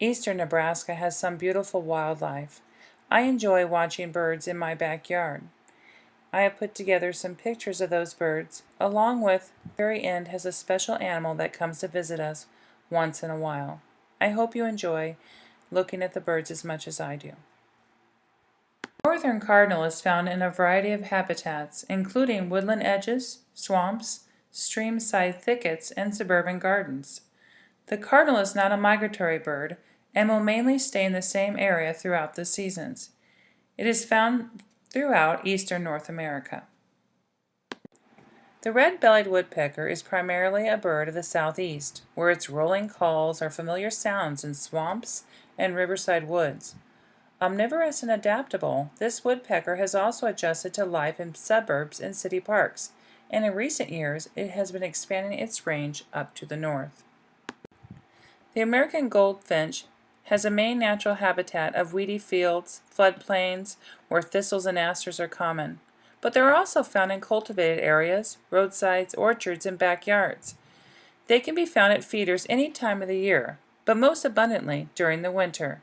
Eastern Nebraska has some beautiful wildlife. I enjoy watching birds in my backyard. I have put together some pictures of those birds, along with the very end has a special animal that comes to visit us once in a while. I hope you enjoy looking at the birds as much as I do. The northern cardinal is found in a variety of habitats, including woodland edges, swamps, stream-side thickets, and suburban gardens. The cardinal is not a migratory bird and will mainly stay in the same area throughout the seasons. It is found throughout eastern North America. The red-bellied woodpecker is primarily a bird of the southeast, where its rolling calls are familiar sounds in swamps and riverside woods. Omnivorous and adaptable, this woodpecker has also adjusted to life in suburbs and city parks, and in recent years it has been expanding its range up to the north. The American goldfinch has a main natural habitat of weedy fields, floodplains, where thistles and asters are common, but they are also found in cultivated areas, roadsides, orchards, and backyards. They can be found at feeders any time of the year, but most abundantly during the winter.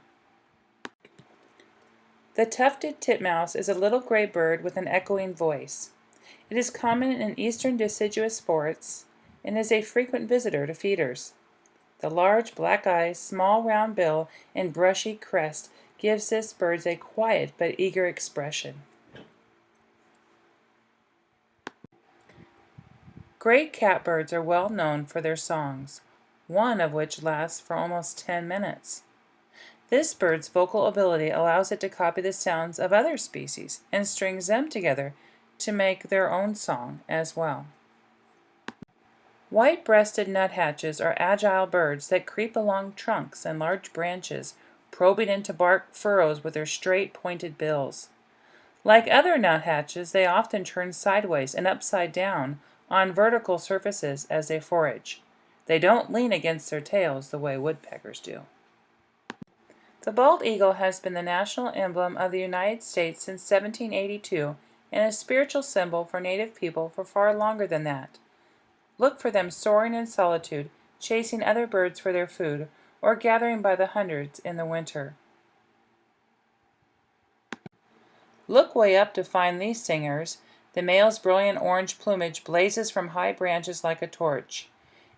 The tufted titmouse is a little gray bird with an echoing voice. It is common in eastern deciduous forests and is a frequent visitor to feeders. The large black eyes, small round bill, and brushy crest gives this bird a quiet but eager expression. Great catbirds are well known for their songs, one of which lasts for almost 10 minutes. This bird's vocal ability allows it to copy the sounds of other species and strings them together to make their own song as well. White-breasted nuthatches are agile birds that creep along trunks and large branches, probing into bark furrows with their straight, pointed bills. Like other nuthatches, they often turn sideways and upside down on vertical surfaces as they forage. They don't lean against their tails the way woodpeckers do. The bald eagle has been the national emblem of the United States since 1782 and a spiritual symbol for Native people for far longer than that. Look for them soaring in solitude, chasing other birds for their food, or gathering by the hundreds in the winter. Look way up to find these singers. The male's brilliant orange plumage blazes from high branches like a torch.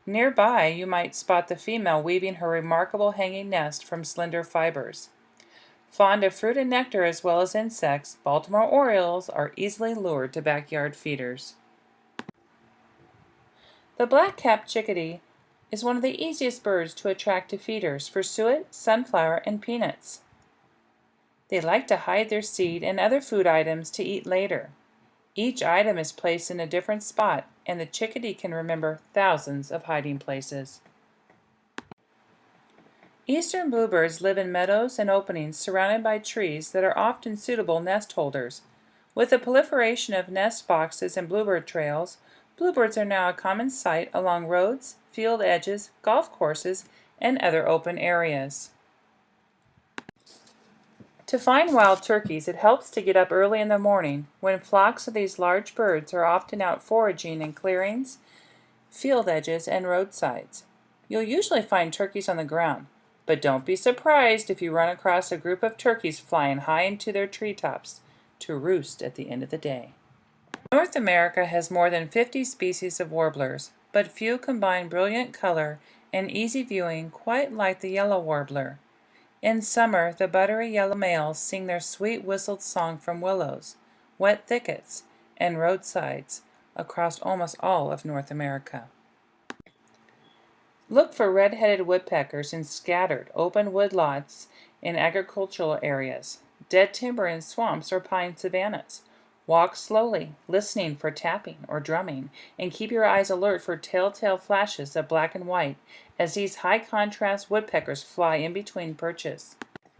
Nearby, you might spot the female weaving her remarkable hanging nest from slender fibers. Fond of fruit and nectar as well as insects, Baltimore orioles are easily lured to backyard feeders. The black-capped chickadee is one of the easiest birds to attract to feeders for suet, sunflower, and peanuts. They like to hide their seed and other food items to eat later. Each item is placed in a different spot, and the chickadee can remember thousands of hiding places. Eastern bluebirds live in meadows and openings surrounded by trees that are often suitable nest holders. With the proliferation of nest boxes and bluebird trails, bluebirds are now a common sight along roads, field edges, golf courses, and other open areas. To find wild turkeys, it helps to get up early in the morning when flocks of these large birds are often out foraging in clearings, field edges, and roadsides. You'll usually find turkeys on the ground, but don't be surprised if you run across a group of turkeys flying high into their treetops to roost at the end of the day. North America has more than 50 species of warblers, but few combine brilliant color and easy viewing quite like the yellow warbler. In summer, the buttery yellow males sing their sweet whistled song from willows, wet thickets, and roadsides across almost all of North America. Look for red-headed woodpeckers in scattered, open woodlots in agricultural areas, dead timber in swamps or pine savannas. Walk slowly, listening for tapping or drumming, and keep your eyes alert for telltale flashes of black and white as these high-contrast woodpeckers fly in between perches.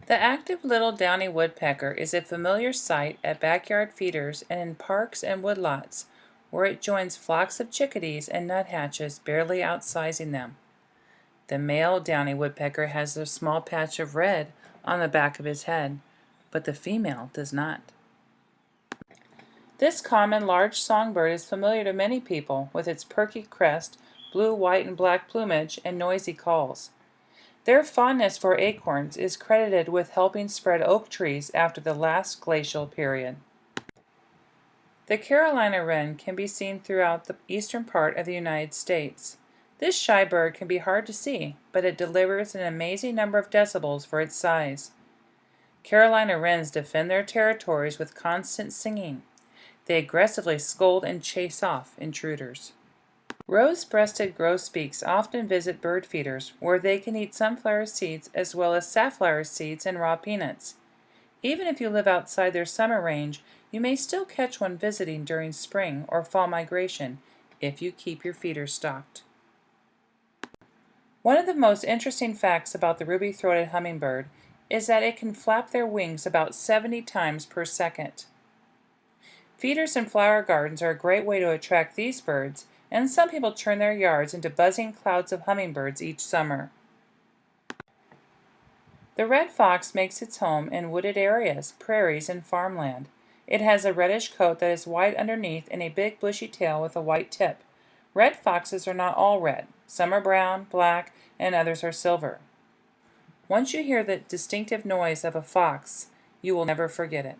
The active little downy woodpecker is a familiar sight at backyard feeders and in parks and woodlots, where it joins flocks of chickadees and nuthatches barely outsizing them. The male downy woodpecker has a small patch of red on the back of his head, but the female does not. This common large songbird is familiar to many people with its perky crest, blue, white, and black plumage, and noisy calls. Their fondness for acorns is credited with helping spread oak trees after the last glacial period. The Carolina wren can be seen throughout the eastern part of the United States. This shy bird can be hard to see, but it delivers an amazing number of decibels for its size. Carolina wrens defend their territories with constant singing. They aggressively scold and chase off intruders. Rose-breasted grosbeaks often visit bird feeders, where they can eat sunflower seeds as well as safflower seeds and raw peanuts. Even if you live outside their summer range, you may still catch one visiting during spring or fall migration if you keep your feeders stocked. One of the most interesting facts about the ruby-throated hummingbird is that it can flap their wings about 70 times per second. Feeders and flower gardens are a great way to attract these birds, and some people turn their yards into buzzing clouds of hummingbirds each summer. The red fox makes its home in wooded areas, prairies, and farmland. It has a reddish coat that is white underneath and a big bushy tail with a white tip. Red foxes are not all red. Some are brown, black, and others are silver. Once you hear the distinctive noise of a fox, you will never forget it.